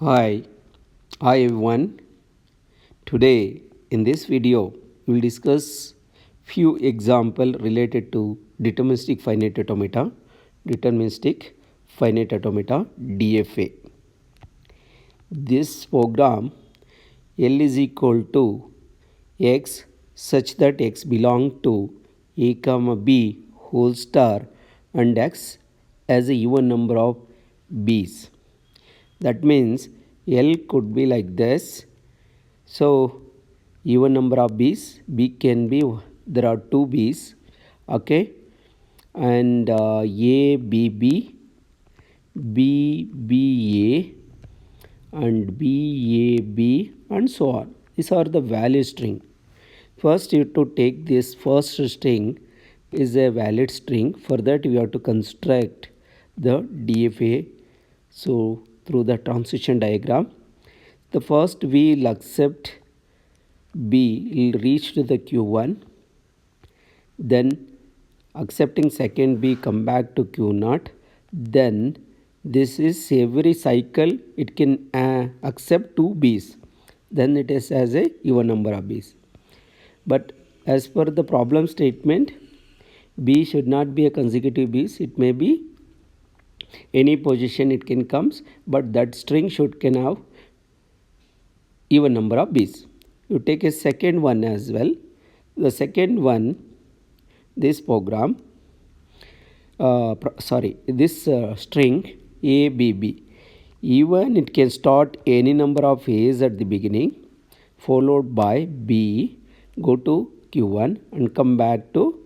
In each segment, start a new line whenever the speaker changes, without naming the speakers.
Hi everyone. Today in this video we will discuss few example related to deterministic finite automata, DFA. This program L is equal to x such that x belong to a comma b whole star and x as a even number of b's. That means L could be like this. So even number of b's, b can be, there are two b's, okay, and a b b, b b a, and b a b, and so on. These are the valid string. First you have to take this first string is a valid string. For that we have to construct the DFA. So through the transition diagram, the first we will accept B will reach to the Q1, then accepting second B come back to Q0, then this is every cycle it can accept two B's, then it is as a even number of B's. But as per the problem statement, B should not be a consecutive B's, it may be any position it can comes, but that string can have even number of B's. You take a second one as well. The second one, this program, this string ABB, even it can start any number of A's at the beginning, followed by B, go to Q1 and come back to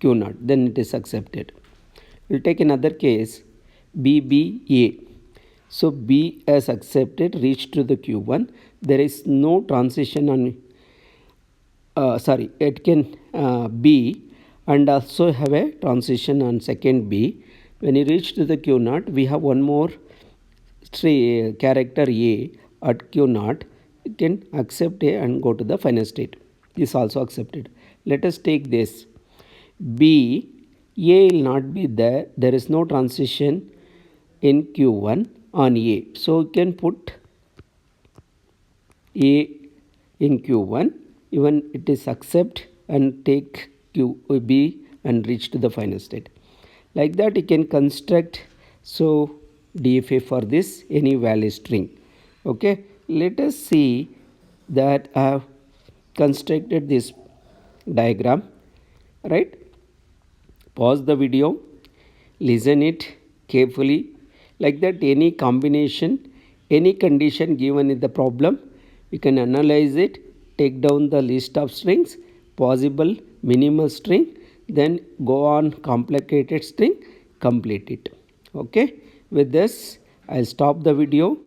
Q0, then it is accepted. We'll take another case, BBA. So B is accepted, reached to the Q1. There is no transition on, it can B and also have a transition on second B. When you reach to the Q0, we have one more character A at Q0. You can accept A and go to the final state. This also accepted. Let us take this. B, A will not be there. There is no transition in Q1 on A. So you can put A in Q1, even it is accept and take B and reach to the final state. Like that you can construct so DFA for this any valid string. Okay, let us see that I have constructed this diagram, right? Pause the video, listen it carefully. Like that any combination, any condition given in the problem, you can analyze it, take down the list of strings, possible minimal string, then go on complicated string, complete it. Okay, with this I'll stop the video.